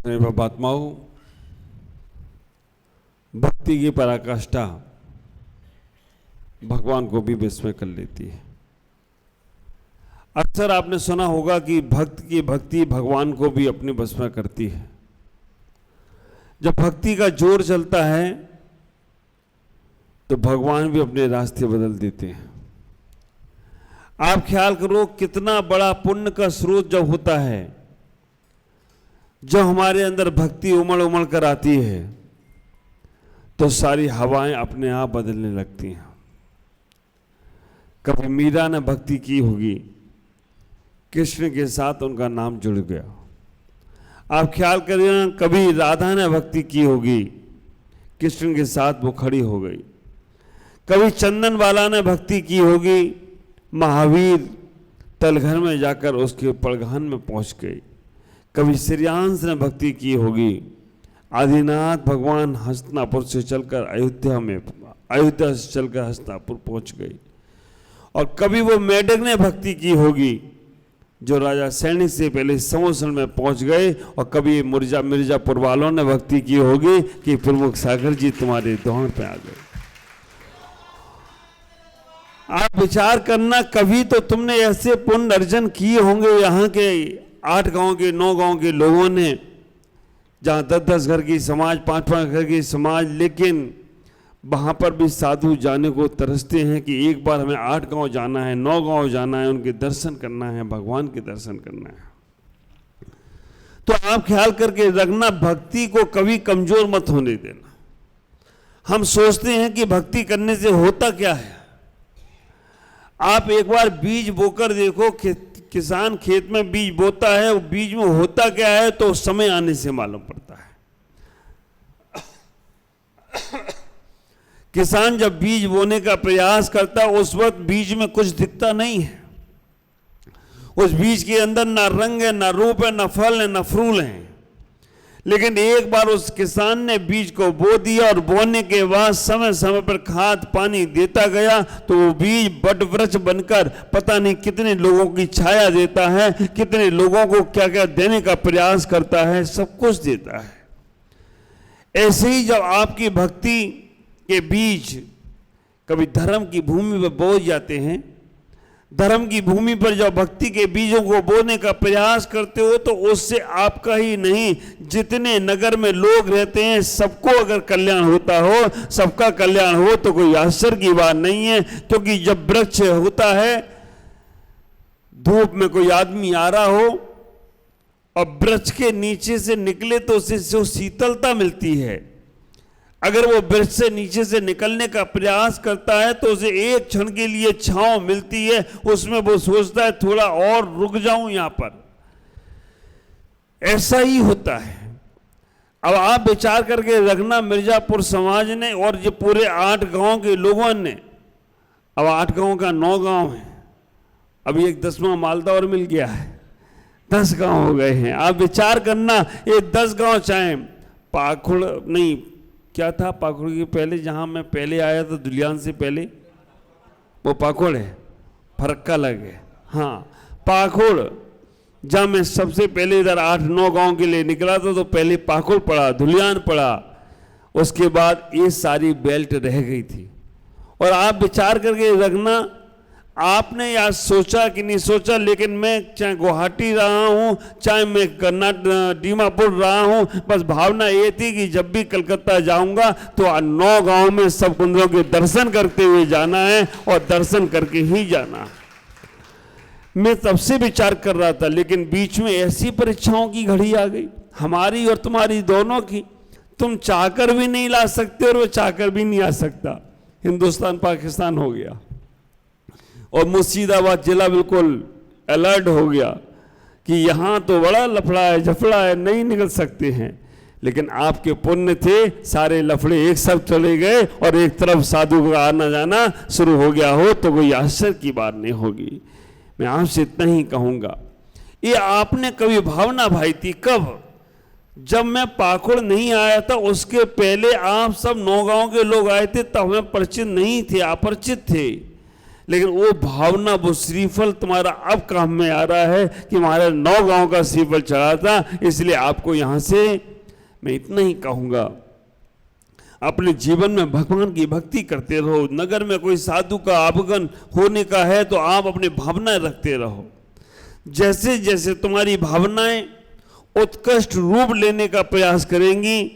बात्माओं, भक्ति की पराकाष्ठा भगवान को भी विस्मय कर लेती है। अक्सर आपने सुना होगा कि भक्त की भक्ति भगवान को भी अपने बस में करती है। जब भक्ति का जोर चलता है तो भगवान भी अपने रास्ते बदल देते हैं। आप ख्याल करो कितना बड़ा पुण्य का स्रोत जब होता है, जब हमारे अंदर भक्ति उमड़ उमड़ कर आती है तो सारी हवाएं अपने आप बदलने लगती हैं। कभी मीरा ने भक्ति की होगी, कृष्ण के साथ उनका नाम जुड़ गया। आप ख्याल करिए, कभी राधा ने भक्ति की होगी, कृष्ण के साथ वो खड़ी हो गई। कभी चंदन वाला ने भक्ति की होगी, महावीर तलघर में जाकर उसके पड़घान में पहुंच गई। कभी श्रेयांश ने भक्ति की होगी, आदिनाथ भगवान हस्तिनापुर से चलकर अयोध्या से चलकर हस्तिनापुर पहुंच गई। और कभी वो मेढक ने भक्ति की होगी जो राजा सैनिक से पहले समोसन में पहुंच गए। और कभी मिर्जापुर वालों ने भक्ति की होगी कि प्रमुख सागर जी तुम्हारे द्वार पे आ गए। आप विचार करना, कभी तो तुमने ऐसे पुण्य अर्जन किए होंगे यहाँ के 8 गांव के 9 गांव के लोगों ने, जहाँ 10-10 घर की समाज, 5-5 घर की समाज, लेकिन वहाँ पर भी साधु जाने को तरसते हैं कि एक बार हमें 8 गांव जाना है, 9 गांव जाना है, उनके दर्शन करना है, भगवान के दर्शन करना है। तो आप ख्याल करके रखना, भक्ति को कभी कमजोर मत होने देना। हम सोचते हैं कि भक्ति करने से होता क्या है। आप एक बार बीज बोकर देखो, किसान खेत में बीज बोता है, वो बीज में होता क्या है तो समय आने से मालूम पड़ता है। किसान जब बीज बोने का प्रयास करता है उस वक्त बीज में कुछ दिखता नहीं है। उस बीज के अंदर ना रंग है, ना रूप है, ना फल है, ना फूल है। लेकिन एक बार उस किसान ने बीज को बो दिया और बोने के बाद समय समय पर खाद पानी देता गया तो वो बीज बट वृक्ष बनकर पता नहीं कितने लोगों की छाया देता है, कितने लोगों को क्या क्या देने का प्रयास करता है, सब कुछ देता है। ऐसे ही जब आपकी भक्ति के बीज कभी धर्म की भूमि पर बो जाते हैं, धर्म की भूमि पर जब भक्ति के बीजों को बोने का प्रयास करते हो तो उससे आपका ही नहीं, जितने नगर में लोग रहते हैं सबको अगर कल्याण होता हो, सबका कल्याण हो तो कोई आश्चर्य की बात नहीं है। क्योंकि जब वृक्ष होता है, धूप में कोई आदमी आ रहा हो और वृक्ष के नीचे से निकले तो उसे जो शीतलता मिलती है, अगर वो वृक्ष से नीचे से निकलने का प्रयास करता है तो उसे एक क्षण के लिए छांव मिलती है, उसमें वो सोचता है थोड़ा और रुक जाऊं यहां पर। ऐसा ही होता है। अब आप विचार करके रखना, मिर्जापुर समाज ने और ये पूरे 8 गांव के लोगों ने, अब 8 गांव का 9 गांव है, अभी एक 10वां मालदा और मिल गया है, 10 गांव हो गए हैं। आप विचार करना, ये 10 गांव चाहे पाखुड़ नहीं, क्या था पाखुड़ के पहले, जहां मैं पहले आया था दुलियान से पहले, वो पाखुड़ है, फरक्का लगे, हाँ पाखुड़। जब मैं सबसे पहले इधर 8-9 गांव के लिए निकला था तो पहले पाखुड़ पड़ा, दुलियान पड़ा, उसके बाद ये सारी बेल्ट रह गई थी। और आप विचार करके रखना, आपने यार सोचा कि नहीं सोचा, लेकिन मैं चाहे गुवाहाटी रहा हूं, चाहे मैं दीमापुर रहा हूं, बस भावना ये थी कि जब भी कलकत्ता जाऊंगा तो 9 गांव में सब कुंदरों के दर्शन करते हुए जाना है और दर्शन करके ही जाना है। मैं तब से विचार कर रहा था, लेकिन बीच में ऐसी परीक्षाओं की घड़ी आ गई, हमारी और तुम्हारी दोनों की। तुम चाहकर भी नहीं ला सकते और वो चाहकर भी नहीं आ सकता। हिंदुस्तान पाकिस्तान हो गया और मुर्शिदाबाद जिला बिल्कुल अलर्ट हो गया कि यहाँ तो बड़ा लफड़ा है, झफड़ा है, नहीं निकल सकते हैं। लेकिन आपके पुण्य थे, सारे लफड़े एक सब चले गए और एक तरफ साधु का आना जाना शुरू हो गया हो तो कोई आश्चर्य की बात नहीं होगी। मैं आपसे इतना ही कहूँगा, ये आपने कभी भावना भाई थी कब? जब मैं पाखुड़ नहीं आया था उसके पहले आप सब 9 गांव के लोग आए थे, तब हमें परिचित नहीं थे, अपरिचित थे। लेकिन वो भावना, वो श्रीफल तुम्हारा अब काम में आ रहा है कि हमारे 9 गांव का श्रीफल चढ़ा था। इसलिए आपको यहां से मैं इतना ही कहूंगा, अपने जीवन में भगवान की भक्ति करते रहो। नगर में कोई साधु का आगमन होने का है तो आप अपनी भावनाएं रखते रहो। जैसे जैसे तुम्हारी भावनाएं उत्कृष्ट रूप लेने का प्रयास करेंगी,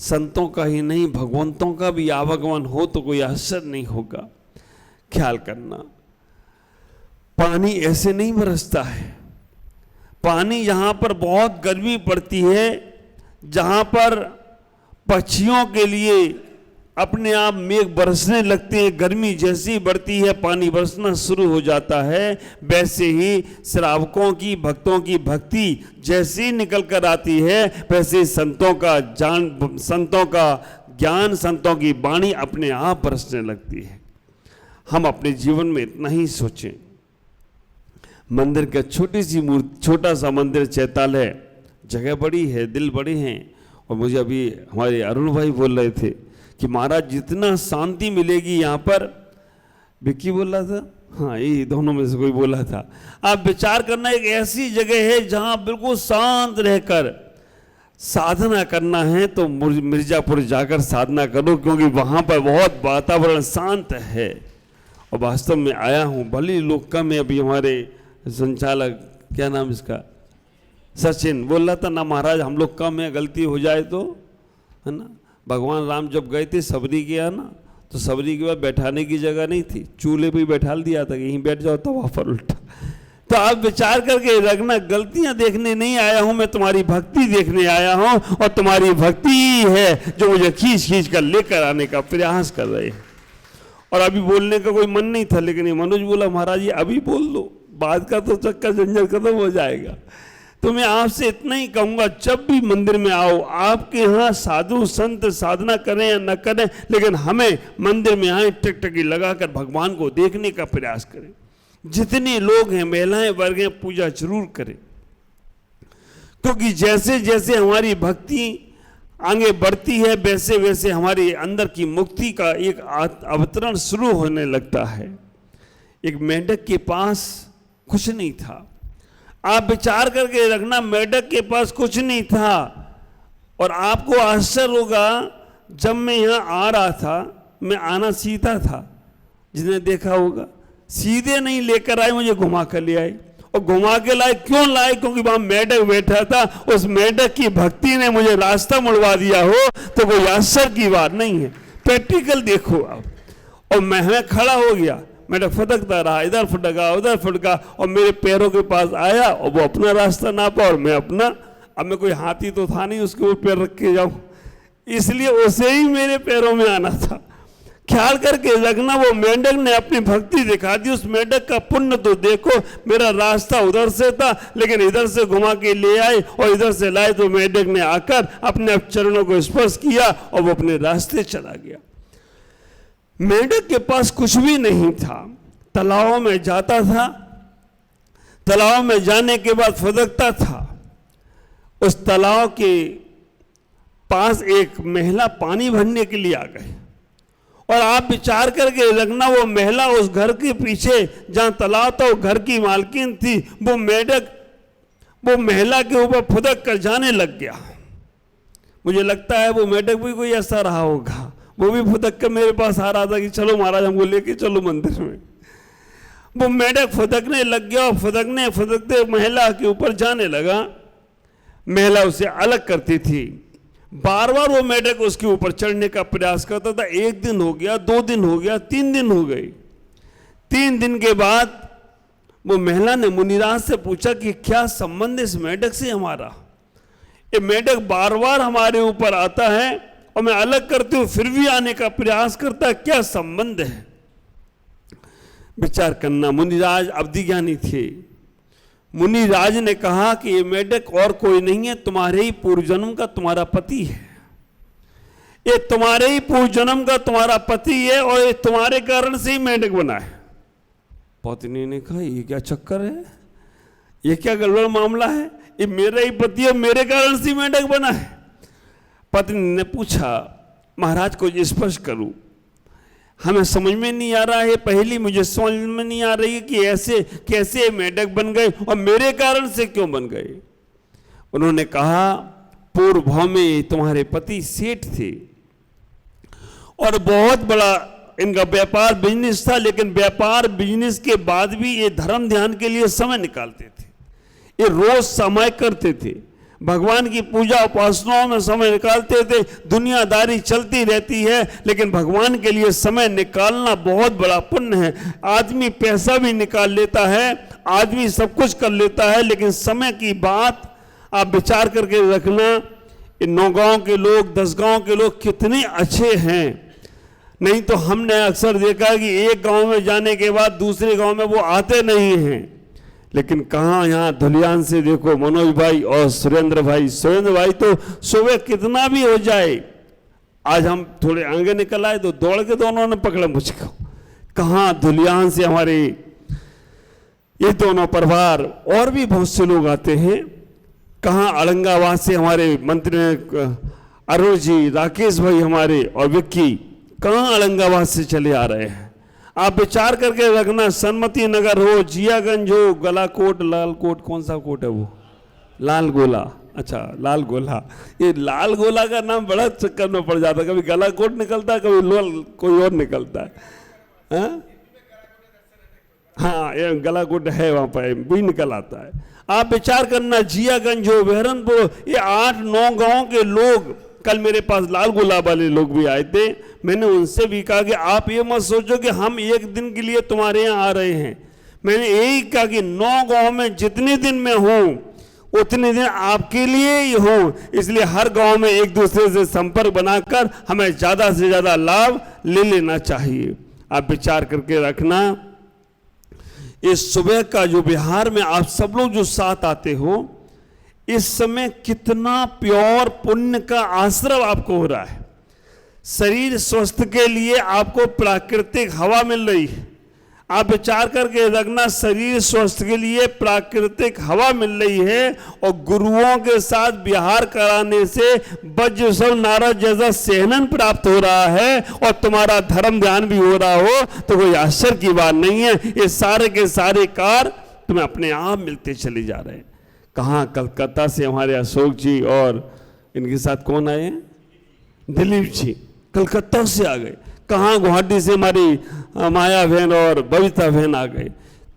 संतों का ही नहीं भगवंतों का भी आवागमन हो तो कोई असर नहीं होगा। ख्याल करना, पानी ऐसे नहीं बरसता है। पानी यहां पर बहुत गर्मी पड़ती है, जहां पर पक्षियों के लिए अपने आप मेघ बरसने लगते हैं, गर्मी जैसी बढ़ती है पानी बरसना शुरू हो जाता है। वैसे ही श्रावकों की, भक्तों की भक्ति जैसी निकल कर आती है, वैसे संतों का ज्ञान, संतों की वाणी अपने आप बरसने लगती है। हम अपने जीवन में इतना ही सोचें। मंदिर का छोटा सा मंदिर चैतालय, जगह बड़ी है, दिल बड़े हैं। और मुझे अभी हमारे अरुण भाई बोल रहे थे कि महाराज जितना शांति मिलेगी यहाँ पर, विक्की बोल रहा था, हाँ ये दोनों में से कोई बोला था, आप विचार करना, एक ऐसी जगह है जहाँ बिल्कुल शांत रहकर साधना करना है तो मिर्जापुर जाकर साधना करो, क्योंकि वहाँ पर बहुत वातावरण शांत है। और वास्तव में आया हूँ, भले लोग कम है। अभी हमारे संचालक, क्या नाम इसका, सचिन बोल रहा था ना, महाराज हम लोग कम है, गलती हो जाए तो, है ना। भगवान राम जब गए थे सबरी के यहाँ ना, तो सबरी के बाद बैठाने की जगह नहीं थी, चूल्हे पे बैठा दिया था कि यहीं बैठ जाओ, तो वहाँ पर उल्टा। तो आप विचार करके रखना, गलतियां देखने नहीं आया हूं मैं, तुम्हारी भक्ति देखने आया हूं। और तुम्हारी भक्ति है जो मुझे खींच खींच कर लेकर आने का प्रयास कर रहे हैं। और अभी बोलने का कोई मन नहीं था, लेकिन ये मनोज बोला महाराज ये अभी बोल दो, बाद का तो चक्कर झंझट खत्म हो जाएगा। तो मैं आपसे इतना ही कहूंगा, जब भी मंदिर में आओ, आपके यहाँ साधु संत साधना करें या न करें, लेकिन हमें मंदिर में आए टिकटकी लगाकर भगवान को देखने का प्रयास करें। जितने लोग हैं, महिलाएं वर्ग हैं, पूजा जरूर करें, क्योंकि जैसे जैसे हमारी भक्ति आगे बढ़ती है, वैसे वैसे हमारे अंदर की मुक्ति का एक अवतरण शुरू होने लगता है। एक मेंढक के पास कुछ नहीं था। आप विचार करके रखना, मेंढक के पास कुछ नहीं था। और आपको आश्चर्य होगा, जब मैं यहाँ आ रहा था, मैं आना सीधा था, जिसने देखा होगा, सीधे नहीं लेकर आए, मुझे घुमा कर ले आए। और घुमा के लाए, क्यों लाए? क्योंकि वहां मेंढक बैठा था, उस मेंढक की भक्ति ने मुझे रास्ता मुड़वा दिया हो तो कोई आश्चर्य की बात नहीं है। प्रैक्टिकल देखो आप। और मैं खड़ा हो गया, मेंढक फटकता रहा, इधर फटका उधर फटका, और मेरे पैरों के पास आया और वो अपना रास्ता नापा और मैं अपना। अब मैं कोई हाथी तो था नहीं उसके ऊपर पैर रख के जाऊं, इसलिए उसे ही मेरे पैरों में आना था। ख्याल करके रखना, वो मेंढक ने अपनी भक्ति दिखा दी। उस मेंढक का पुण्य तो देखो, मेरा रास्ता उधर से था, लेकिन इधर से घुमा के ले आए और इधर से लाए, तो मेंढक ने आकर अपने चरणों को स्पर्श किया और वो अपने रास्ते चला गया। मेंढक के पास कुछ भी नहीं था। तालाब में जाता था, तालाब में जाने के बाद फुदकता था। उस तालाब के पास एक महिला पानी भरने के लिए आ गई। और आप विचार करके रखना, वो महिला उस घर के पीछे जहां तालाब था, वो घर की मालकिन थी। वो मेंढक वो महिला के ऊपर फुदक कर जाने लग गया। मुझे लगता है वो मेंढक भी कोई ऐसा रहा होगा, वो भी फुदक कर मेरे पास आ रहा था कि चलो महाराज हमको लेके चलो मंदिर में। वो मेंढक फुदकने लग गया और फुदकते महिला के ऊपर जाने लगा। महिला उसे अलग करती थी। बार बार वो मेंढक उसके ऊपर चढ़ने का प्रयास करता था। 1 दिन हो गया, 2 दिन हो गया, 3 दिन हो गए। 3 दिन के बाद वो महिला ने मुनिराज से पूछा कि क्या संबंध इस मेंढक से हमारा? ये मेंढक बार बार हमारे ऊपर आता है और मैं अलग करती हूं, फिर भी आने का प्रयास करता है, क्या संबंध है? विचार करना। मुनिराज अवधि ज्ञानी थे। मुनिराज ने कहा कि ये मेंढक और कोई नहीं है, तुम्हारे ही पूर्व जन्म का तुम्हारा पति है। ये तुम्हारे ही पूर्व जन्म का तुम्हारा पति है और ये तुम्हारे कारण से ही मेंढक बना है। पत्नी ने कहा ये क्या चक्कर है, ये क्या गड़बड़ मामला है? ये मेरा ही पति है, मेरे कारण से मेंढक बना है। पत्नी ने पूछा महाराज को स्पष्ट करूं, हमें समझ में नहीं आ रहा है, पहली मुझे समझ में नहीं आ रही है कि ऐसे कैसे मेढक बन गए और मेरे कारण से क्यों बन गए। उन्होंने कहा पूर्व भाव में तुम्हारे पति सेठ थे और बहुत बड़ा इनका व्यापार बिजनेस था, लेकिन व्यापार बिजनेस के बाद भी ये धर्म ध्यान के लिए समय निकालते थे, ये रोज समय करते थे, भगवान की पूजा उपासनाओं में समय निकालते थे। दुनियादारी चलती रहती है, लेकिन भगवान के लिए समय निकालना बहुत बड़ा पुण्य है। आदमी पैसा भी निकाल लेता है, आदमी सब कुछ कर लेता है, लेकिन समय की बात आप विचार करके रखना। इन 9 गांव के लोग, 10 गांव के लोग कितने अच्छे हैं। नहीं तो हमने अक्सर देखा कि एक गांव में जाने के बाद दूसरे गांव में वो आते नहीं हैं। लेकिन कहाँ यहाँ धुलियान से देखो मनोज भाई और सुरेंद्र भाई तो सुबह कितना भी हो जाए, आज हम थोड़े आगे निकल आए तो दौड़ के दोनों ने पकड़ा मुझको। कहाँ धुलियान से हमारे ये दोनों परिवार और भी बहुत से लोग आते हैं। कहाँ औरंगाबाद से हमारे मंत्री अरुण जी, राकेश भाई हमारे और विक्की कहाँ औरंगाबाद से चले आ रहे हैं। आप विचार करके रखना, सन्मति नगर हो, जियागंज हो, गलाकोट, लालकोट, कौन सा कोट है वो, लाल गोला, अच्छा लाल गोला। ये लाल गोला का नाम बड़ा चक्कर में पड़ जाता है, कभी गलाकोट निकलता है, कभी कोई और निकलता है। हाँ ये गलाकोट है, वहाँ पर भी निकल आता है। आप विचार करना, जियागंज हो, बहरनपुर, ये 8-9 गाँव के लोग, कल मेरे पास लाल गुलाब वाले लोग भी आए थे। मैंने उनसे भी कहा कि आप ये मत सोचो कि हम एक दिन के लिए तुम्हारे यहाँ आ रहे हैं। मैंने यही कहा कि 9 गांव में जितने दिन में हूँ उतने दिन आपके लिए ही हूँ, इसलिए हर गांव में एक दूसरे से संपर्क बनाकर हमें ज़्यादा से ज़्यादा लाभ ले लेना चाहिए। आप विचार करके रखना, इस सुबह का जो बिहार में आप सब लोग जो साथ आते हो, इस समय कितना प्योर पुण्य का आश्रय आपको हो रहा है। शरीर स्वस्थ के लिए आपको प्राकृतिक हवा मिल रही है। आप विचार करके रखना, शरीर स्वस्थ के लिए प्राकृतिक हवा मिल रही है और गुरुओं के साथ विहार कराने से वज्र सब नारद जैसा सेहनन प्राप्त हो रहा है और तुम्हारा धर्म ध्यान भी हो रहा हो तो कोई आश्चर्य की बात नहीं है। ये सारे के सारे कार्य तुम्हें अपने आप मिलते चले जा रहे हैं। कहाँ, कलकत्ता से हमारे अशोक जी और इनके साथ कौन आए हैं, दिलीप जी कलकत्ता से आ गए। कहाँ गुवाहाटी से हमारी माया बहन और बबीता बहन आ गए।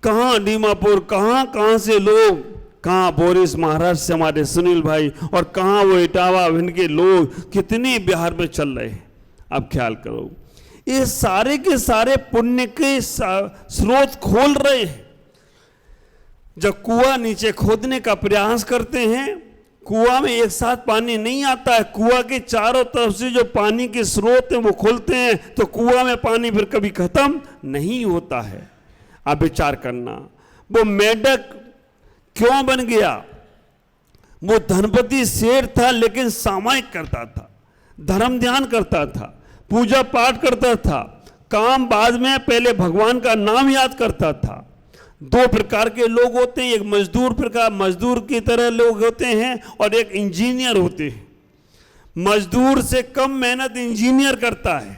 कहाँ दीमापुर, कहाँ से लोग, कहाँ बोरिस महाराष्ट्र से हमारे सुनील भाई, और कहाँ वो इटावा इनके लोग कितने बिहार में चल रहे हैं। आप ख्याल करो, ये सारे के सारे पुण्य के स्रोत खोल रहे हैं। जब कुआं नीचे खोदने का प्रयास करते हैं, कुआं में एक साथ पानी नहीं आता है, कुआं के चारों तरफ से जो पानी के स्रोत हैं वो खोलते हैं तो कुआं में पानी फिर कभी खत्म नहीं होता है। आप विचार करना, वो मेढक क्यों बन गया। वो धनपति शेर था, लेकिन सामायिक करता था, धर्म ध्यान करता था, पूजा पाठ करता था, काम बाद में, पहले भगवान का नाम याद करता था। 2 प्रकार के लोग होते हैं, एक मजदूर की तरह लोग होते हैं और एक इंजीनियर होते हैं। मजदूर से कम मेहनत इंजीनियर करता है,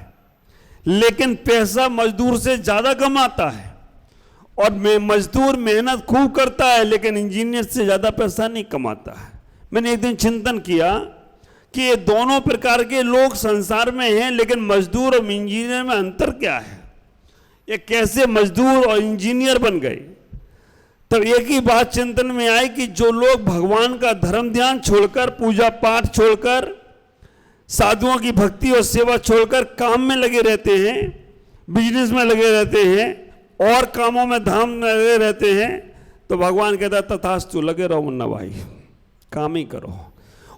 लेकिन पैसा मजदूर से ज़्यादा कमाता है। और मजदूर मेहनत खूब करता है, लेकिन इंजीनियर से ज़्यादा पैसा नहीं कमाता है। मैंने एक दिन चिंतन किया कि ये दोनों प्रकार के लोग संसार में हैं, लेकिन मजदूर और इंजीनियर में अंतर क्या है, ये कैसे मजदूर और इंजीनियर बन गए। तब एक ही बात चिंतन में आई कि जो लोग भगवान का धर्म ध्यान छोड़कर, पूजा पाठ छोड़कर, साधुओं की भक्ति और सेवा छोड़कर काम में लगे रहते हैं, बिजनेस में लगे रहते हैं और कामों में धाम में लगे रहते हैं, तो भगवान कहता तथास्तु, लगे रहो मुन्ना भाई, काम ही करो।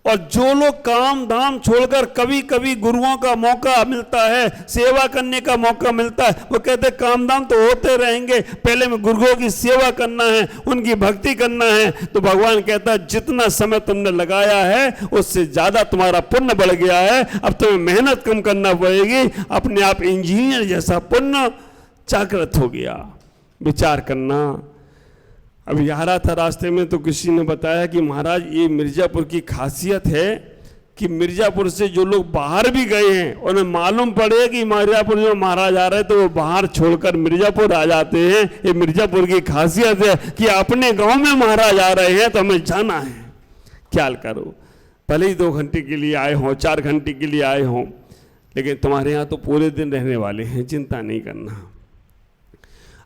और जो लोग काम धाम छोड़कर, कभी कभी गुरुओं का मौका मिलता है, सेवा करने का मौका मिलता है, वो कहते काम धाम तो होते रहेंगे, पहले में गुरुओं की सेवा करना है, उनकी भक्ति करना है। तो भगवान कहता है जितना समय तुमने लगाया है उससे ज्यादा तुम्हारा पुण्य बढ़ गया है, अब तुम्हें मेहनत कम करना पड़ेगी, अपने आप इंजीनियर जैसा पुण्य जागृत हो गया। विचार करना, अभी आ रहा था रास्ते में तो किसी ने बताया कि महाराज ये मिर्जापुर की खासियत है कि मिर्जापुर से जो लोग बाहर भी गए हैं उन्हें मालूम पड़े कि मिर्जापुर में महाराज आ रहे हैं तो वो बाहर छोड़कर मिर्जापुर आ जाते हैं। ये मिर्जापुर की खासियत है कि अपने गांव में महाराज आ रहे हैं तो हमें जाना है। ख्याल करो, भले ही 2 घंटे के लिए आए हों, 4 घंटे के लिए आए हों, लेकिन तुम्हारे यहाँ तो पूरे दिन रहने वाले हैं, चिंता नहीं करना।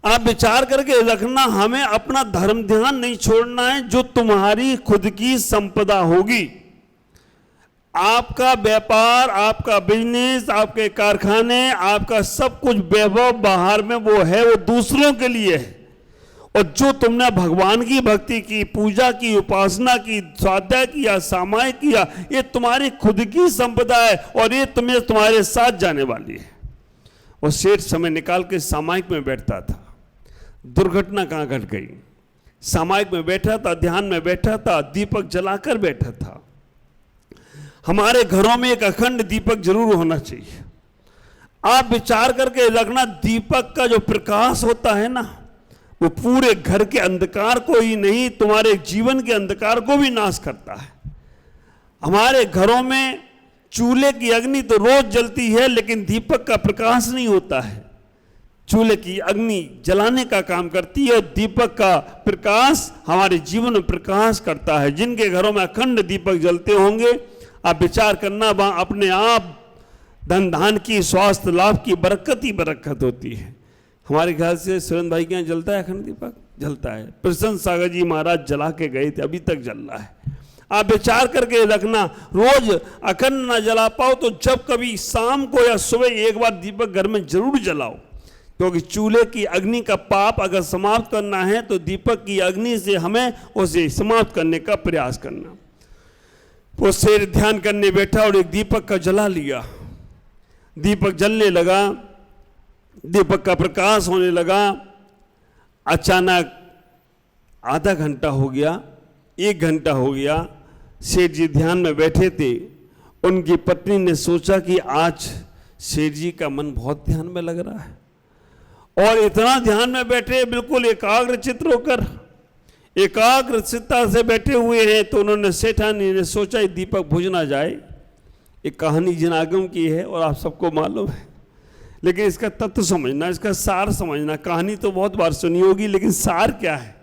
आप विचार करके रखना, हमें अपना धर्म ध्यान नहीं छोड़ना है। जो तुम्हारी खुद की संपदा होगी, आपका व्यापार, आपका बिजनेस, आपके कारखाने, आपका सब कुछ वैभव बाहर में वो है, वो दूसरों के लिए है। और जो तुमने भगवान की भक्ति की, पूजा की, उपासना की, स्वाध्याय किया, सामायिक किया, ये तुम्हारी खुद की संपदा है और ये तुम्हें तुम्हारे साथ जाने वाली है। और सेठ समय निकाल के सामायिक में बैठता था, दुर्घटना कहाँ घट गई। सामायिक में बैठा था, ध्यान में बैठा था, दीपक जलाकर बैठा था। हमारे घरों में एक अखंड दीपक जरूर होना चाहिए। आप विचार करके रखना, दीपक का जो प्रकाश होता है ना, वो पूरे घर के अंधकार को ही नहीं, तुम्हारे जीवन के अंधकार को भी नाश करता है। हमारे घरों में चूल्हे की अग्नि तो रोज जलती है, लेकिन दीपक का प्रकाश नहीं होता है। चूल्हे की अग्नि जलाने का काम करती है और दीपक का प्रकाश हमारे जीवन में प्रकाश करता है। जिनके घरों में अखंड दीपक जलते होंगे, आप विचार करना, वहां अपने आप धन धान की, स्वास्थ्य लाभ की बरकत ही बरकत होती है। हमारे ख्याल से सुरेंद्र भाई के यहाँ जलता है अखंड दीपक? जलता है। प्रसन्न सागर जी महाराज जला के गए थे, अभी तक जल रहा है। आप विचार करके रखना, रोज अखंड ना जला पाओ तो जब कभी शाम को या सुबह एक बार दीपक घर में जरूर जलाओ, क्योंकि चूल्हे की अग्नि का पाप अगर समाप्त करना है तो दीपक की अग्नि से हमें उसे समाप्त करने का प्रयास करना। वो शेर ध्यान करने बैठा और एक दीपक का जला लिया। दीपक जलने लगा, दीपक का प्रकाश होने लगा। अचानक आधा घंटा हो गया, 1 घंटा हो गया, सेठ जी ध्यान में बैठे थे। उनकी पत्नी ने सोचा कि आज सेठ जी का मन बहुत ध्यान में लग रहा है, और इतना ध्यान में बैठे, बिल्कुल एकाग्र चित्त होकर, एकाग्र चित्ता से बैठे हुए हैं। तो उन्होंने, सेठानी ने सोचा दीपक बुझ ना जाए। एक कहानी जनागम की है और आप सबको मालूम है, लेकिन इसका तत्व समझना, इसका सार समझना। कहानी तो बहुत बार सुनी होगी, लेकिन सार क्या है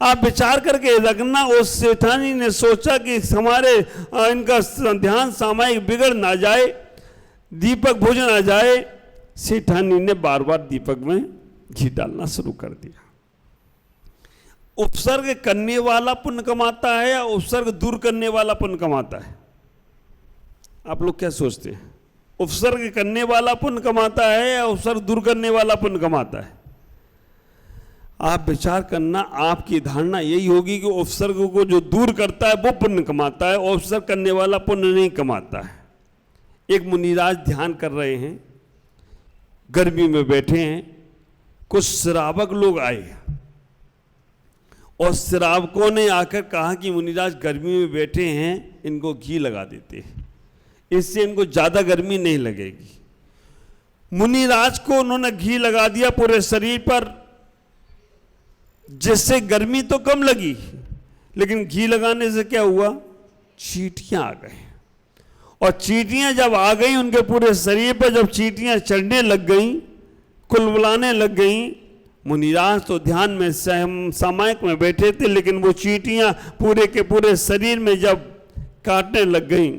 आप विचार करके रखना। उस सेठानी ने सोचा कि हमारे इनका ध्यान सामायिक बिगड़ ना जाए, दीपक बुझ ना जाए। सेठानी ने बार बार दीपक में घी डालना शुरू कर दिया। उपसर्ग करने वाला पुण्य कमाता है या उपसर्ग दूर करने वाला पुण्य कमाता है? आप लोग क्या सोचते हैं? उपसर्ग करने वाला पुण्य कमाता है या उपसर्ग दूर करने वाला पुण्य कमाता है? आप विचार करना, आपकी धारणा यही होगी कि उपसर्ग को जो दूर करता है वो पुण्य कमाता है, और उपसर्ग करने वाला पुण्य नहीं कमाता है। एक मुनिराज ध्यान कर रहे हैं, गर्मी में बैठे हैं। कुछ श्रावक लोग आए और श्रावकों ने आकर कहा कि मुनिराज गर्मी में बैठे हैं, इनको घी लगा देते हैं, इससे इनको ज्यादा गर्मी नहीं लगेगी। मुनिराज को उन्होंने घी लगा दिया पूरे शरीर पर, जिससे गर्मी तो कम लगी, लेकिन घी लगाने से क्या हुआ? चींटियां आ गई। और चींटियां जब आ गई उनके पूरे शरीर पर, जब चींटियां चढ़ने लग गई, कुलबुलाने लग गई, मुनिराज तो ध्यान में सामायिक में बैठे थे, लेकिन वो चींटियां पूरे के पूरे शरीर में जब काटने लग गई,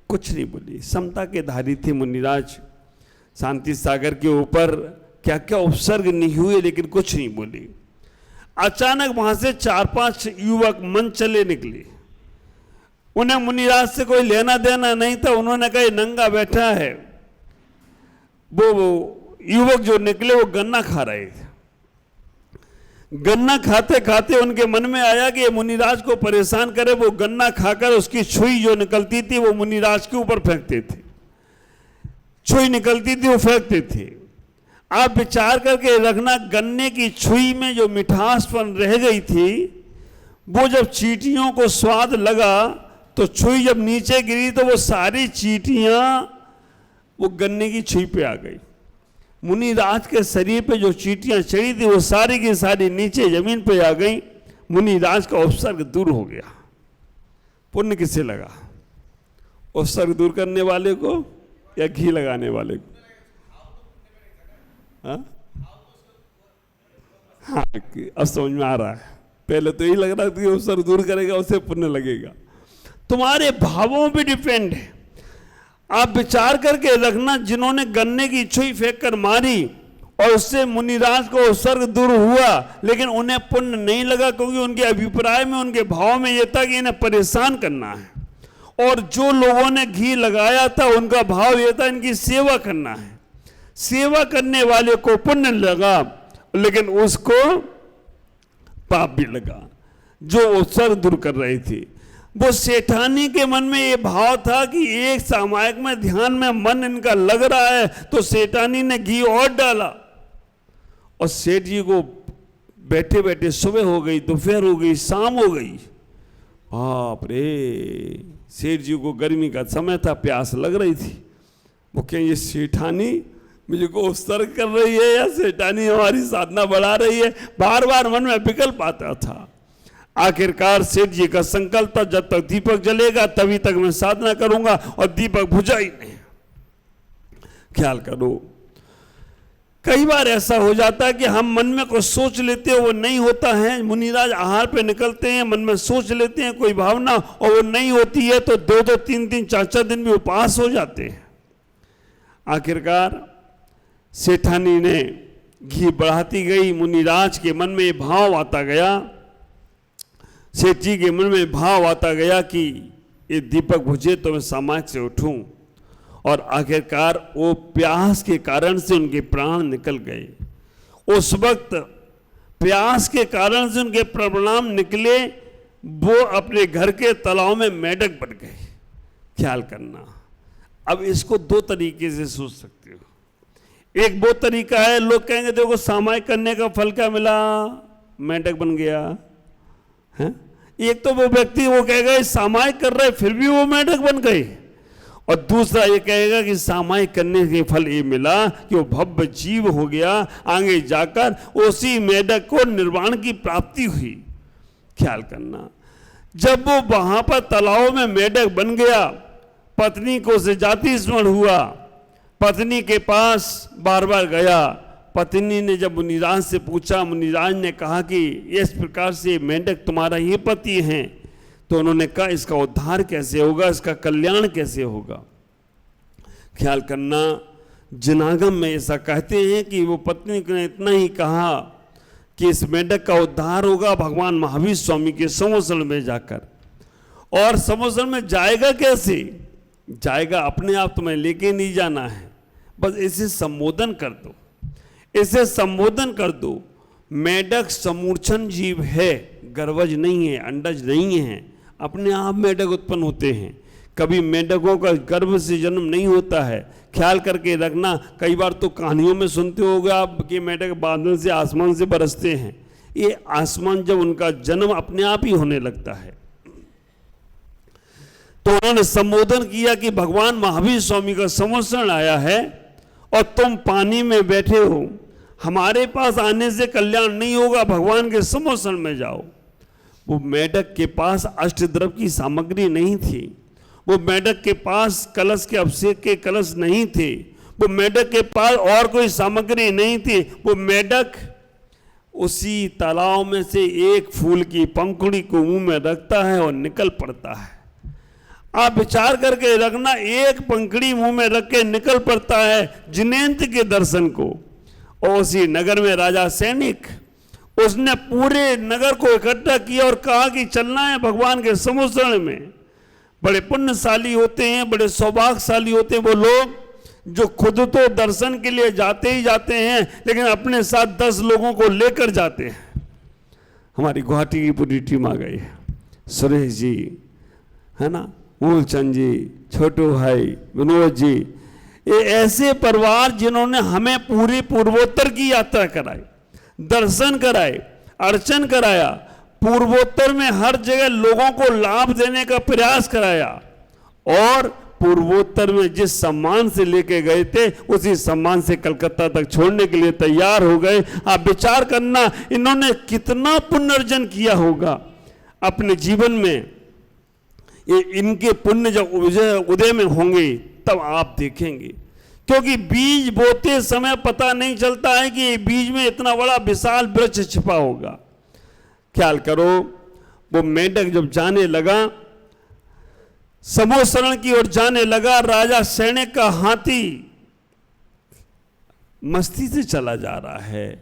कुछ नहीं बोली। समता के धारी थे मुनिराज, शांति सागर के ऊपर क्या क्या उपसर्ग नहीं हुए, लेकिन कुछ नहीं बोली। अचानक वहां से 4-5 युवक मन चले निकले। उन्हें मुनिराज से कोई लेना देना नहीं था। उन्होंने कहा नंगा बैठा है। वो युवक जो निकले वो गन्ना खा रहे थे। गन्ना खाते खाते उनके मन में आया कि ये मुनिराज को परेशान करे। वो गन्ना खाकर उसकी छुई जो निकलती थी वो मुनिराज के ऊपर फेंकते थे। छुई निकलती थी वो फेंकते थे। आप विचार करके रखना, गन्ने की छुई में जो मिठासपन रह गई थी, वो जब चींटियों को स्वाद लगा तो छुई जब नीचे गिरी तो वो सारी चींटियां वो गन्ने की छुई पे आ गई। मुनिराज के शरीर पे जो चींटियां चढ़ी थी वो सारी की सारी नीचे जमीन पे आ गई। मुनिराज का उपसर्ग दूर हो गया। पुण्य किसे लगा? उपसर्ग दूर करने वाले को या घी लगाने वाले को? हाँ हाँ, अब समझ में आ रहा है। पहले तो यही लग रहा था कि उपसर्ग दूर करेगा उसे पुण्य लगेगा। तुम्हारे भावों पे डिपेंड है। आप विचार करके रखना, जिन्होंने गन्ने की छुई फेंक कर मारी और उससे मुनिराज को उपसर्ग दूर हुआ, लेकिन उन्हें पुण्य नहीं लगा, क्योंकि उनके अभिप्राय में, उनके भाव में यह था कि इन्हें परेशान करना है। और जो लोगों ने घी लगाया था उनका भाव यह था इनकी सेवा करना है। सेवा करने वाले को पुण्य लगा, लेकिन उसको पाप भी लगा जो उपसर्ग दूर कर रही थी। वो सेठानी के मन में ये भाव था कि एक सामायिक में ध्यान में मन इनका लग रहा है, तो सेठानी ने घी और डाला और सेठ जी को बैठे बैठे सुबह हो गई, दोपहर हो गई, शाम हो गई। बाप रे, सेठ जी को गर्मी का समय था, प्यास लग रही थी। वो कहें ये सेठानी मुझे को उपसर्ग कर रही है या सेठानी हमारी साधना बढ़ा रही है, बार बार मन में विकल्प आता था। आखिरकार सेठ जी का संकल्प था, जब तक दीपक जलेगा तभी तक मैं साधना करूंगा, और दीपक बुझा ही नहीं। ख्याल करो, कई बार ऐसा हो जाता है कि हम मन में कुछ सोच लेते हैं, वो नहीं होता है। मुनिराज आहार पे निकलते हैं, मन में सोच लेते हैं कोई भावना और वो नहीं होती है, तो 2-2, 3-3, 4-4 दिन भी उपवास हो जाते हैं। आखिरकार सेठानी ने घी बढ़ाती गई, मुनिराज के मन में भाव आता गया, सेठ जी के मन में भाव आता गया कि ये दीपक बुझे तो मैं सामायिक से उठूं। और आखिरकार वो प्यास के कारण से उनके प्राण निकल गए। उस वक्त प्यास के कारण से उनके प्राण निकले, वो अपने घर के तालाब में मेंढक बन गए। ख्याल करना, अब इसको 2 तरीके से सोच सकते हो। एक वो तरीका है, लोग कहेंगे देखो सामायिक करने का फल क्या मिला, मेंढक बन गया है। एक तो वो व्यक्ति वो कहेगा सामायिक कर रहे फिर भी वो मेंढक बन गए, और दूसरा ये कहेगा कि सामायिक करने के फल ये मिला कि वो भव्य जीव हो गया, आगे जाकर उसी मेंढक को निर्वाण की प्राप्ति हुई। ख्याल करना, जब वो वहां पर तालाब में मेंढक बन गया, पत्नी को से जाति स्मरण हुआ, पत्नी के पास बार बार गया। पत्नी ने जब मुनिराज से पूछा, मुनिराज ने कहा कि इस प्रकार से मेंढक तुम्हारा ही पति हैं, तो उन्होंने कहा इसका उद्धार कैसे होगा, इसका कल्याण कैसे होगा। ख्याल करना, जनागम में ऐसा कहते हैं कि वो पत्नी ने इतना ही कहा कि इस मेंढक का उद्धार होगा भगवान महावीर स्वामी के समोसल में जाकर। और समोसल में जाएगा कैसे? जाएगा अपने आप, तुम्हें लेके नहीं जाना है, बस इसे संबोधन कर दो, इसे संबोधन कर दो। मेंढक समूर्छन जीव है, गर्भज नहीं है, अंडज नहीं है, अपने आप मेंढक उत्पन्न होते हैं। कभी मेंढकों का गर्भ से जन्म नहीं होता है। ख्याल करके रखना, कई बार तो कहानियों में सुनते होगे आप कि मेंढक बादल से आसमान से बरसते हैं। ये आसमान जब उनका जन्म अपने आप ही होने लगता है। तो उन्होंने संबोधन किया कि भगवान महावीर स्वामी का संवत्सरण आया है और तुम पानी में बैठे हो, हमारे पास आने से कल्याण नहीं होगा, भगवान के संवत्सरण में जाओ। वो मेंढक के पास अष्टद्रव्य की सामग्री नहीं थी, वो मेंढक के पास कलश के अभिषेक के कलश नहीं थे, वो मेंढक के पास और कोई सामग्री नहीं थी। वो मेंढक उसी तालाब में से एक फूल की पंखुड़ी को मुंह में रखता है और निकल पड़ता है। आप विचार करके रखना, एक पंखुड़ी मुंह में रख के निकल पड़ता है जिनेंद्र के दर्शन को। और उसी नगर में राजा सैनिक, उसने पूरे नगर को इकट्ठा किया और कहा कि चलना है भगवान के संवत्सरण में। बड़े पुण्यशाली होते हैं, बड़े सौभाग्यशाली होते हैं वो लोग जो खुद तो दर्शन के लिए जाते ही जाते हैं, लेकिन अपने साथ 10 लोगों को लेकर जाते हैं। हमारी गुवाहाटी की पूरी टीम आ गई है, सुरेश जी है ना, मूलचंद जी, छोटू भाई, विनोद जी, ये ऐसे परिवार जिन्होंने हमें पूरी पूर्वोत्तर की यात्रा कराई, दर्शन कराए, अर्चन कराया, पूर्वोत्तर में हर जगह लोगों को लाभ देने का प्रयास कराया, और पूर्वोत्तर में जिस सम्मान से लेके गए थे उसी सम्मान से कलकत्ता तक छोड़ने के लिए तैयार हो गए। आप विचार करना, इन्होंने कितना पुण्य अर्जन किया होगा अपने जीवन में। ये इनके पुण्य जब उदय में होंगे तब आप देखेंगे, क्योंकि बीज बोते समय पता नहीं चलता है कि बीज में इतना बड़ा विशाल वृक्ष छिपा होगा। ख्याल करो, वो मेंढक जब जाने लगा, समोसरण की ओर जाने लगा, राजा सैनिक का हाथी मस्ती से चला जा रहा है,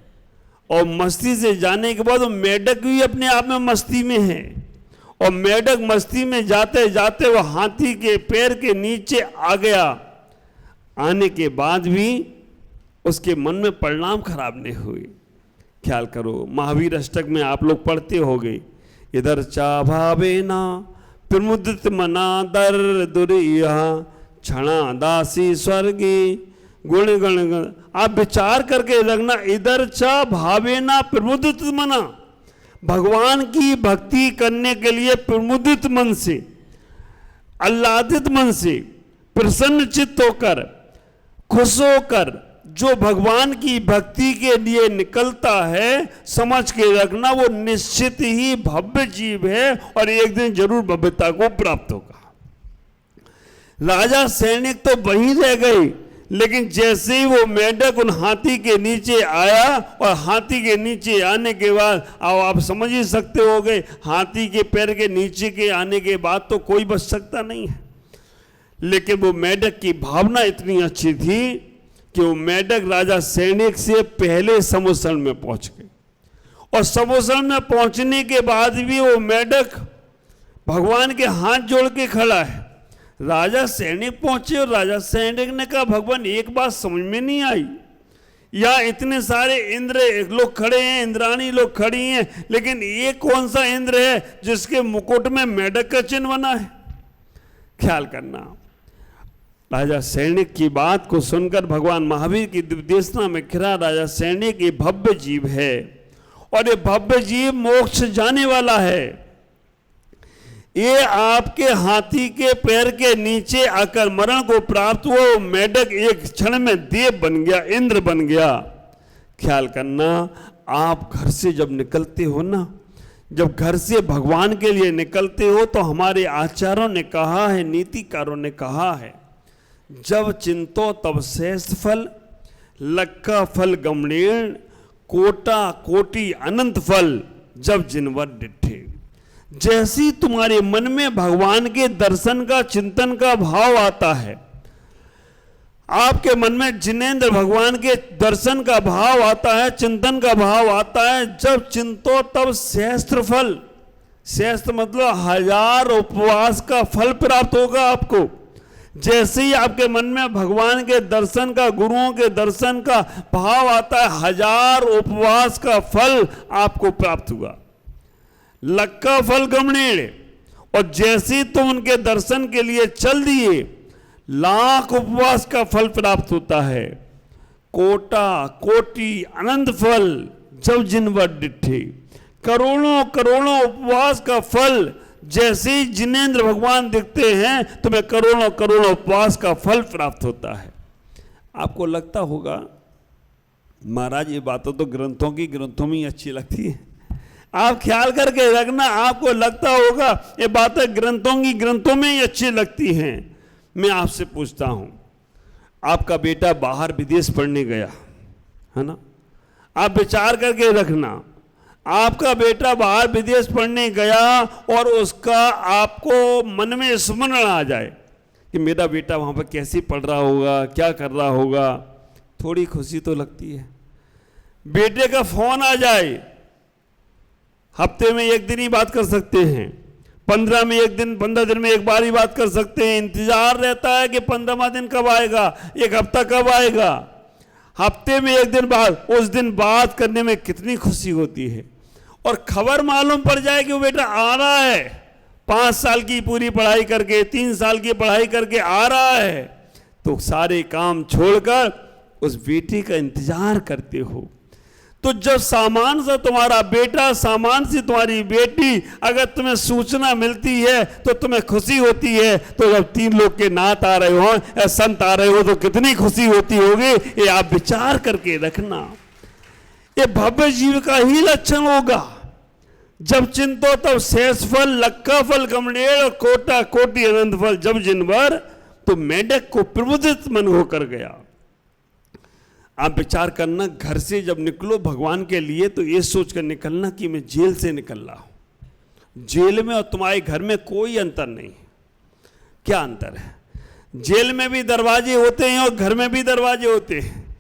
और मस्ती से जाने के बाद वो मेंढक भी अपने आप में मस्ती में है, और मेंढक मस्ती में जाते जाते वो हाथी के पैर के नीचे आ गया। आने के बाद भी उसके मन में परिणाम खराब नहीं हुए। ख्याल करो, महावीर अष्टक में आप लोग पढ़ते होगे, इधर चा भावेना प्रमुदित मना दर दुरिया क्षणा दासी स्वर्गी गुण गण। आप विचार करके रखना, इधर चा भावेना प्रमुदित मना, भगवान की भक्ति करने के लिए प्रमुदित मन से, आह्लादित मन से, प्रसन्न चित्त होकर, खुश होकर जो भगवान की भक्ति के लिए निकलता है, समझ के रखना वो निश्चित ही भव्य जीव है और एक दिन जरूर भव्यता को प्राप्त होगा। राजा सैनिक तो वहीं रह गए, लेकिन जैसे ही वो मेंढक उन हाथी के नीचे आया, और हाथी के नीचे आने के बाद अब आप समझ ही सकते हो गए, हाथी के पैर के नीचे के आने के बाद तो कोई बच सकता नहीं है। लेकिन वो मेंढक की भावना इतनी अच्छी थी कि वो मेंढक राजा सैनिक से पहले समोसरण में पहुंच गए, और समोसरण में पहुंचने के बाद भी वो मेंढक भगवान के हाथ जोड़ के खड़ा है। राजा सैनिक पहुंचे और राजा सैनिक ने कहा, भगवान एक बात समझ में नहीं आई, यहाँ इतने सारे इंद्र लोग खड़े हैं, इंद्राणी लोग खड़ी हैं, लेकिन ये कौन सा इंद्र है जिसके मुकुट में मेंढक का चिन्ह बना है। ख्याल करना, राजा सैनिक की बात को सुनकर भगवान महावीर की दिव्यदेशना में खिरा राजा सैनिक ये भव्य जीव है, और ये भव्य जीव मोक्ष जाने वाला है। ये आपके हाथी के पैर के नीचे आकर मरण को प्राप्त हुआ, मेंढक एक क्षण में देव बन गया, इंद्र बन गया। ख्याल करना, आप घर से जब निकलते हो ना, जब घर से भगवान के लिए निकलते हो, तो हमारे आचार्यों ने कहा है, नीतिकारों ने कहा है, जब चिंतो तब शेष फल, लक्का फल गमणेण, कोटा कोटि अनंत फल, जब जिनवर डिठे। जैसी तुम्हारे मन में भगवान के दर्शन का चिंतन का भाव आता है, आपके मन में जिनेंद्र भगवान के दर्शन का भाव आता है, चिंतन का भाव आता है, जब चिंतो तब सहस्त्र फल, सहस्त्र मतलब 1000 उपवास का फल प्राप्त होगा आपको। जैसे ही आपके मन में भगवान के दर्शन का, गुरुओं के दर्शन का भाव आता है, 1000 उपवास का फल आपको प्राप्त हुआ। लक्का फल गमणेण, और जैसे तुम उनके दर्शन के लिए चल दिए, लाख उपवास का फल प्राप्त होता है। कोटा कोटि अनंत फल, जब जिनवर डिठे, करोड़ों करोड़ों उपवास का फल, जैसे ही जिनेंद्र भगवान दिखते हैं तुम्हें करोड़ों करोड़ों उपवास का फल प्राप्त होता है। आपको लगता होगा महाराज ये बातें तो ग्रंथों में ही अच्छी लगती है। आप ख्याल करके रखना, आपको लगता होगा ये बातें ग्रंथों में ही अच्छी लगती हैं। मैं आपसे पूछता हूं, आपका बेटा बाहर विदेश पढ़ने गया है ना, आप विचार करके रखना, आपका बेटा बाहर विदेश पढ़ने गया और उसका आपको मन में स्मरण आ जाए कि मेरा बेटा वहां पर कैसे पढ़ रहा होगा, क्या कर रहा होगा, थोड़ी खुशी तो लगती है। बेटे का फोन आ जाए, हफ्ते में एक दिन ही बात कर सकते हैं, 15 दिन में एक बार ही बात कर सकते हैं। इंतजार रहता है कि 15वां दिन कब आएगा, एक हफ्ता कब आएगा। हफ्ते में एक दिन बाद, उस दिन बात करने में कितनी खुशी होती है। और खबर मालूम पड़ जाए कि वो बेटा आ रहा है, 5 साल की पूरी पढ़ाई करके, 3 साल की पढ़ाई करके आ रहा है, तो सारे काम छोड़कर उस बेटे का इंतजार करते हो। तो जब सामान से तुम्हारा बेटा, सामान से तुम्हारी बेटी, अगर तुम्हें सूचना मिलती है तो तुम्हें खुशी होती है। तो जब 3 लोग के नाथ आ रहे हो या संत आ रहे हो तो कितनी खुशी होती होगी, ये आप विचार करके रखना। ये भव्य जीव का ही लक्षण होगा। जब चिंतो तब शेष फल, लक्का फल कमलेर और कोटा कोटि अनंत फल जब जिनवर। तो मेंढक को प्रबुद्धित मन होकर गया। आप विचार करना, घर से जब निकलो भगवान के लिए तो ये सोचकर निकलना कि मैं जेल से निकल रहा हूं। जेल में और तुम्हारे घर में कोई अंतर नहीं। क्या अंतर है? जेल में भी दरवाजे होते हैं और घर में भी दरवाजे होते हैं।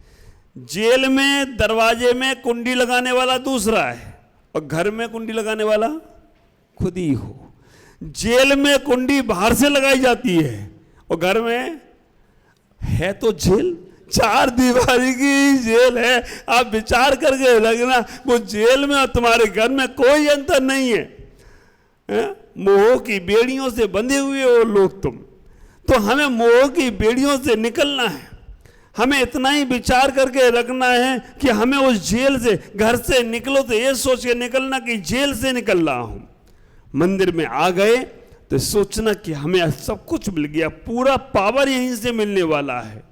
जेल में दरवाजे में कुंडी लगाने वाला दूसरा है और घर में कुंडी लगाने वाला खुद ही हो। जेल में कुंडी बाहर से लगाई जाती है और घर में है तो जेल, चार दीवारी की जेल है। आप विचार करके लगना, वो जेल में और तुम्हारे घर में कोई अंतर नहीं है। मोह की बेड़ियों से बंधे हुए हो लोग तुम। तो हमें मोह की बेड़ियों से निकलना है। हमें इतना ही विचार करके रखना है कि हमें उस जेल से, घर से निकलो तो ये सोच के निकलना कि जेल से निकल रहा हूं। मंदिर में आ गए तो सोचना कि हमें सब कुछ मिल गया, पूरा पावर यहीं से मिलने वाला है।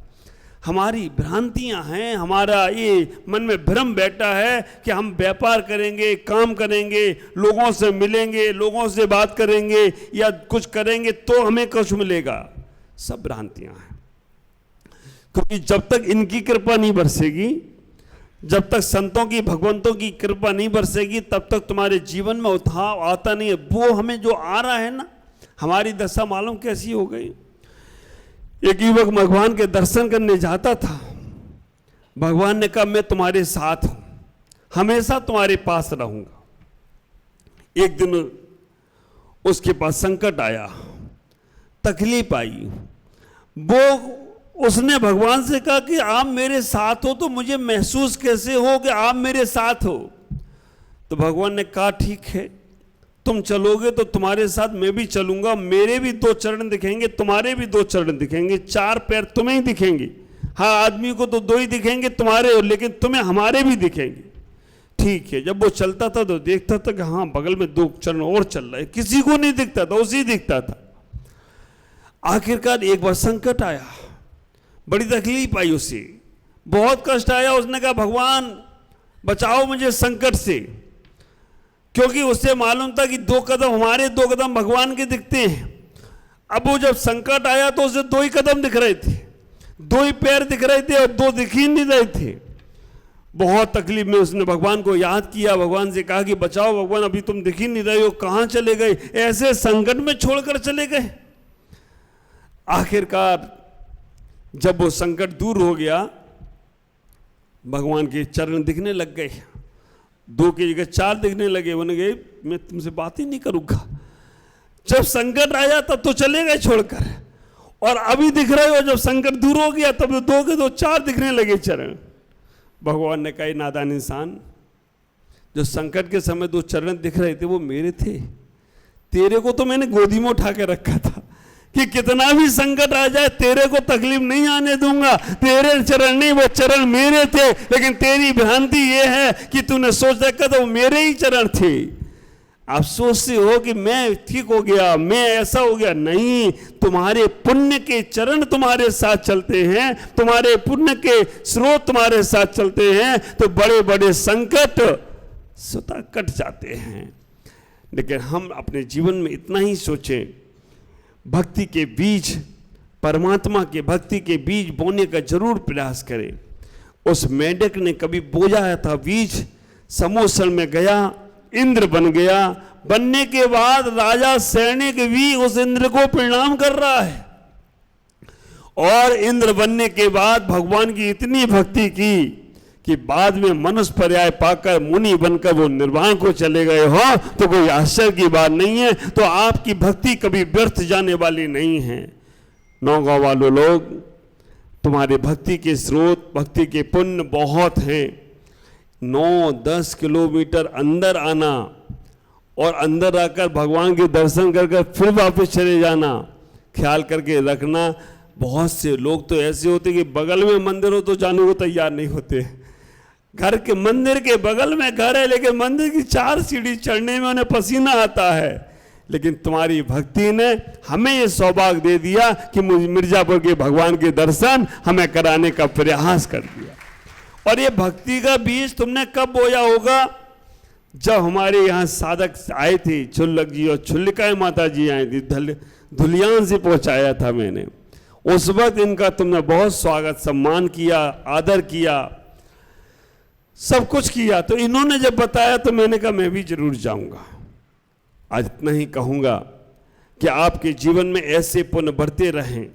हमारी भ्रांतियां हैं, हमारा ये मन में भ्रम बैठा है कि हम व्यापार करेंगे, काम करेंगे, लोगों से मिलेंगे, लोगों से बात करेंगे या कुछ करेंगे तो हमें कुछ मिलेगा। सब भ्रांतियां हैं। क्योंकि जब तक इनकी कृपा नहीं बरसेगी, जब तक संतों की, भगवंतों की कृपा नहीं बरसेगी, तब तक तुम्हारे जीवन में उठाव आता नहीं है। वो हमें जो आ रहा है ना, हमारी दशा मालूम कैसी हो गई। एक युवक भगवान के दर्शन करने जाता था। भगवान ने कहा मैं तुम्हारे साथ हूं, हमेशा तुम्हारे पास रहूंगा। एक दिन उसके पास संकट आया, तकलीफ आई। वो उसने भगवान से कहा कि आप मेरे साथ हो तो मुझे महसूस कैसे हो कि आप मेरे साथ हो। तो भगवान ने कहा ठीक है, तुम चलोगे तो तुम्हारे साथ मैं भी चलूंगा। मेरे भी दो चरण दिखेंगे, तुम्हारे भी दो चरण दिखेंगे, चार पैर तुम्हें ही दिखेंगे। हाँ, आदमी को तो दो ही दिखेंगे तुम्हारे, लेकिन तुम्हें हमारे भी दिखेंगे। ठीक है। जब वो चलता था तो देखता था कि हाँ बगल में दो चरण और चल रहे, किसी को नहीं दिखता था, उसी दिखता था। आखिरकार एक बार संकट आया, बड़ी तकलीफ आई, उसे बहुत कष्ट आया। उसने कहा भगवान बचाओ मुझे संकट से, क्योंकि उससे मालूम था कि दो कदम हमारे, दो कदम भगवान के दिखते हैं। अब वो जब संकट आया तो उसे दो ही कदम दिख रहे थे, दो ही पैर दिख रहे थे और दो दिख ही नहीं रहे थे। बहुत तकलीफ में उसने भगवान को याद किया, भगवान से कहा कि बचाओ भगवान, अभी तुम दिख ही नहीं रहे हो, कहां चले गए, ऐसे संकट में छोड़कर चले गए। आखिरकार जब वो संकट दूर हो गया, भगवान के चरण दिखने लग गए, दो की जगह चार दिखने लगे। उन्होंने गए मैं तुमसे बात ही नहीं करूंगा। जब संकट आया तब तो चले गए छोड़कर, और अभी दिख रहे हो जब संकट दूर हो गया तब दो के दो चार दिखने लगे चरण। भगवान ने कहा नादान इंसान, जो संकट के समय दो चरण दिख रहे थे वो मेरे थे, तेरे को तो मैंने गोदी में उठा के रखा था कि कितना भी संकट आ जाए तेरे को तकलीफ नहीं आने दूंगा। तेरे चरण नहीं, वो चरण मेरे थे। लेकिन तेरी भ्रांति ये है कि तूने सोच रखा था वो मेरे ही चरण थे। आप सोचते हो कि मैं ठीक हो गया, मैं ऐसा हो गया। नहीं, तुम्हारे पुण्य के चरण तुम्हारे साथ चलते हैं, तुम्हारे पुण्य के स्रोत तुम्हारे साथ चलते हैं, तो बड़े बड़े संकट स्वतः कट जाते हैं। लेकिन हम अपने जीवन में इतना ही सोचें, भक्ति के बीज, परमात्मा के भक्ति के बीज बोने का जरूर प्रयास करें। उस मेंढक ने कभी बोया था बीज, समोसन में गया, इंद्र बन गया। बनने के बाद राजा सैनिक भी उस इंद्र को प्रणाम कर रहा है। और इंद्र बनने के बाद भगवान की इतनी भक्ति की कि बाद में मनुष्य पर्याय पाकर मुनि बनकर वो निर्वाण को चले गए हो, तो कोई आश्चर्य की बात नहीं है। तो आपकी भक्ति कभी व्यर्थ जाने वाली नहीं है। नौगांव वालों लोग, तुम्हारे भक्ति के स्रोत, भक्ति के पुण्य बहुत हैं। 9-10 किलोमीटर अंदर आना और अंदर आकर भगवान के दर्शन कर फिर वापस चले जाना, ख्याल करके रखना। बहुत से लोग तो ऐसे होते कि बगल में मंदिर हो तो जाने को तैयार नहीं होते। घर के, मंदिर के बगल में घर है लेकिन मंदिर की 4 सीढ़ी चढ़ने में उन्हें पसीना आता है। लेकिन तुम्हारी भक्ति ने हमें ये सौभाग्य दे दिया कि मिर्जापुर के भगवान के दर्शन हमें कराने का प्रयास कर दिया। और ये भक्ति का बीज तुमने कब बोया होगा? जब हमारे यहाँ साधक आए थे, छुल्लक जी और छुल्लिकाएं माता जी आई थी, धुलियान से पहुंचाया था मैंने, उस वक्त इनका तुमने बहुत स्वागत सम्मान किया, आदर किया, सब कुछ किया। तो इन्होंने जब बताया तो मैंने कहा मैं भी जरूर जाऊंगा। आज इतना ही कहूंगा कि आपके जीवन में ऐसे पुण्य बढ़ते रहें,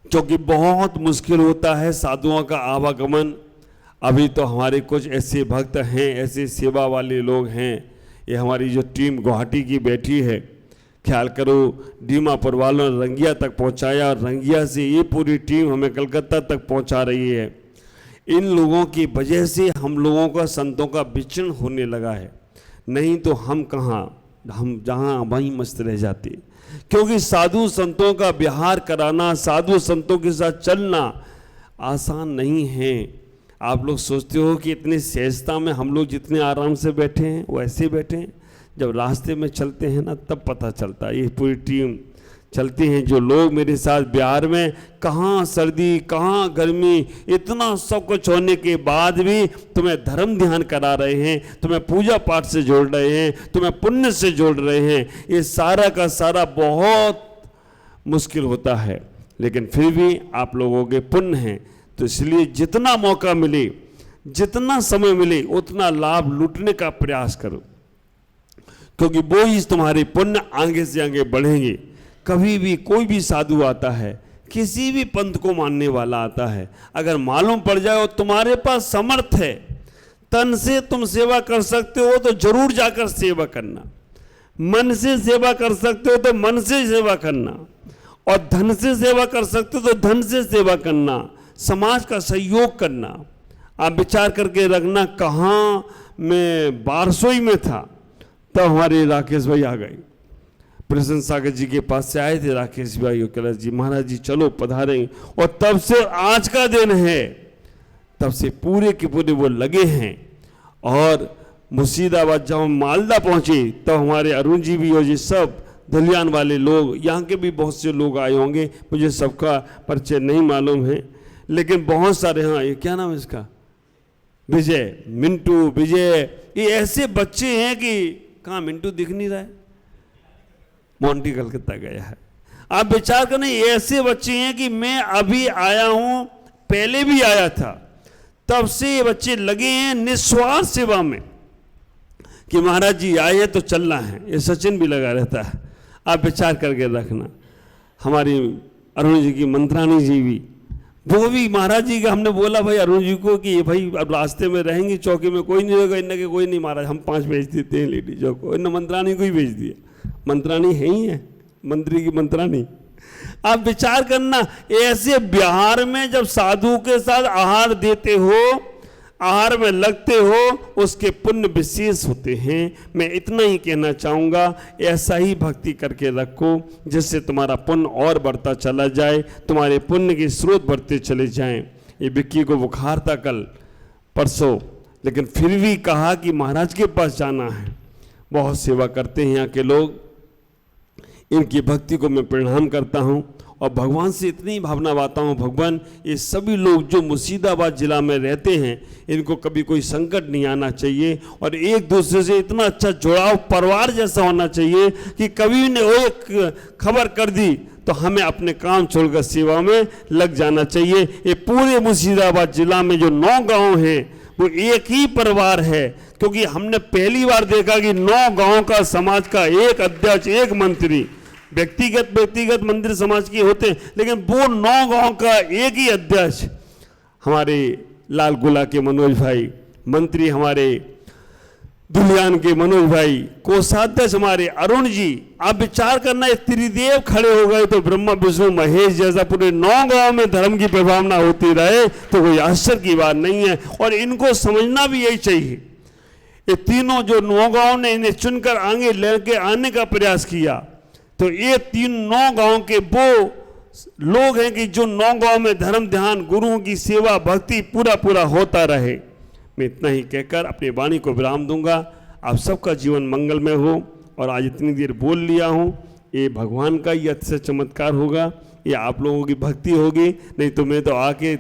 क्योंकि बहुत मुश्किल होता है साधुओं का आवागमन। अभी तो हमारे कुछ ऐसे भक्त हैं, ऐसे सेवा वाले लोग हैं। ये हमारी जो टीम गुवाहाटी की बैठी है, ख्याल करो दीमापुर वालों ने रंगिया तक पहुंचाया और रंगिया से ये पूरी टीम हमें कलकत्ता तक पहुंचा रही है। इन लोगों की वजह से हम लोगों का, संतों का विचरण होने लगा है, नहीं तो हम कहाँ, हम जहाँ वहीं मस्त रह जाते। क्योंकि साधु संतों का व्यवहार कराना, साधु संतों के साथ चलना आसान नहीं है। आप लोग सोचते हो कि इतनी सहजता में हम लोग जितने आराम से बैठे हैं वो ऐसे बैठे हैं, जब रास्ते में चलते हैं ना तब पता चलता है। ये पूरी टीम चलती हैं, जो लोग मेरे साथ बिहार में, कहाँ सर्दी कहाँ गर्मी, इतना सब कुछ होने के बाद भी तुम्हें धर्म ध्यान करा रहे हैं, तुम्हें पूजा पाठ से जोड़ रहे हैं, तुम्हें पुण्य से जोड़ रहे हैं। ये सारा का सारा बहुत मुश्किल होता है, लेकिन फिर भी आप लोगों के पुण्य हैं। तो इसलिए जितना मौका मिले, जितना समय मिले, उतना लाभ लूटने का प्रयास करो, क्योंकि वो ही तुम्हारे पुण्य आगे से आगे बढ़ेंगे। कभी भी कोई भी साधु आता है, किसी भी पंथ को मानने वाला आता है, अगर मालूम पड़ जाए और तुम्हारे पास समर्थ है, तन से तुम सेवा कर सकते हो तो जरूर जाकर सेवा करना, मन से सेवा कर सकते हो तो मन से सेवा करना, और धन से सेवा कर सकते हो तो धन से सेवा करना, समाज का सहयोग करना। आप विचार करके रखना, कहाँ मैं बारसोई में था तब हमारे राकेश भाई आ गए, प्रसन्न सागर जी के पास से आए थे राकेश भाई, कैलाश जी महाराज जी चलो पधारें, और तब से आज का दिन है, तब से पूरे के पूरे वो लगे हैं। और मुर्शिदाबाद जब हम मालदा पहुंचे तब हमारे अरुण जी भी और जी सब धलियान वाले लोग, यहाँ के भी बहुत से लोग आए होंगे, मुझे सबका परिचय नहीं मालूम है, लेकिन बहुत सारे, हाँ ये क्या नाम है इसका, विजय, मिंटू, विजय, ये ऐसे बच्चे हैं कि कहाँ मिंटू दिख नहीं रहा है, मोंटी कलकत्ता गया है। आप विचार करें, ऐसे बच्चे हैं कि मैं अभी आया हूं, पहले भी आया था, तब से ये बच्चे लगे हैं निस्वार्थ सेवा में कि महाराज जी आए हैं तो चलना है। ये सचिन भी लगा रहता है। आप विचार करके रखना, हमारी अरुण जी की मंत्राणी जी भी, वो भी महाराज जी का, हमने बोला भाई अरुण जी को कि भाई अब रास्ते में रहेंगे, चौकी में कोई नहीं होगा, इनके के कोई नहीं महाराज, हम 5 भेज देते हैं लेडीजों को, इन मंत्राणी को ही भेज दिया, मंत्राणी है ही है, मंत्री की मंत्राणी। आप विचार करना, ऐसे बिहार में जब साधु के साथ आहार देते हो, आहार में लगते हो, उसके पुण्य विशेष होते हैं। मैं इतना ही कहना चाहूँगा, ऐसा ही भक्ति करके रखो जिससे तुम्हारा पुण्य और बढ़ता चला जाए, तुम्हारे पुण्य के स्रोत बढ़ते चले जाएं। ये विक्की को बुखार था कल परसों, लेकिन फिर भी कहा कि महाराज के पास जाना है। बहुत सेवा करते हैं यहाँ के लोग, इनकी भक्ति को मैं प्रणाम करता हूँ और भगवान से इतनी भावना पाता हूँ, भगवान ये सभी लोग जो मुर्शिदाबाद जिला में रहते हैं, इनको कभी कोई संकट नहीं आना चाहिए और एक दूसरे से इतना अच्छा जुड़ाव परिवार जैसा होना चाहिए कि कभी ने वो एक खबर कर दी तो हमें अपने काम छोड़कर सेवा में लग जाना चाहिए। ये पूरे मुर्शिदाबाद जिला में जो 9 गाँव हैं वो एक ही परिवार है, क्योंकि हमने पहली बार देखा कि 9 गाँव का समाज का एक अध्यक्ष, एक मंत्री, व्यक्तिगत मंदिर समाज के होते हैं, लेकिन वो 9 गांव का एक ही अध्यक्ष, हमारे लाल गुला के मनोज भाई, मंत्री हमारे धुलियान के मनोज भाई, कोषाध्यक्ष हमारे अरुण जी। आप विचार करना, त्रिदेव खड़े हो गए तो ब्रह्मा विष्णु महेश जैसा पूरे 9 गांव में धर्म की प्रभावना होती रहे तो कोई आश्चर्य की बात नहीं है। और इनको समझना भी यही चाहिए। ये तीनों जो 9 गांव ने इन्हें चुनकर आगे लेके आने का प्रयास किया, तो ये 9 गांव के वो लोग हैं कि जो 9 गांव में धर्म ध्यान, गुरुओं की सेवा भक्ति पूरा होता रहे। मैं इतना ही कहकर अपनी वाणी को विराम दूंगा। आप सबका जीवन मंगलमय हो। और आज इतनी देर बोल लिया हूँ, ये भगवान का ही अतिशय चमत्कार होगा, ये आप लोगों की भक्ति होगी, नहीं तो मैं तो आके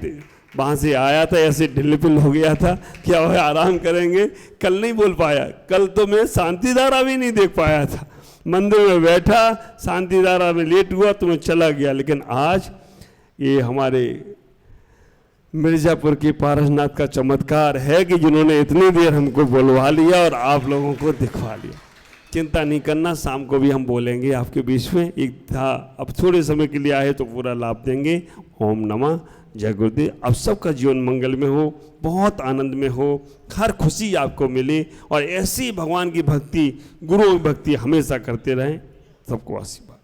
वहाँ से आया था, ऐसे ढिलपिल हो गया था कि अब आराम करेंगे। कल नहीं बोल पाया, कल तो मैं शांति धारा भी नहीं देख पाया था। मंदिर में बैठा, शांति धारा में लेट हुआ तो मैं चला गया। लेकिन आज ये हमारे मिर्जापुर के पारसनाथ का चमत्कार है कि जिन्होंने इतनी देर हमको बुलवा लिया और आप लोगों को दिखवा लिया। चिंता नहीं करना, शाम को भी हम बोलेंगे आपके बीच में। एक था, अब थोड़े समय के लिए आए तो पूरा लाभ देंगे। ओम नमः, जय गुरुदेव। अब सबका जीवन मंगल में हो, बहुत आनंद में हो, हर खुशी आपको मिले और ऐसी भगवान की भक्ति, गुरु की भक्ति हमेशा करते रहें। सबको आशीर्वाद।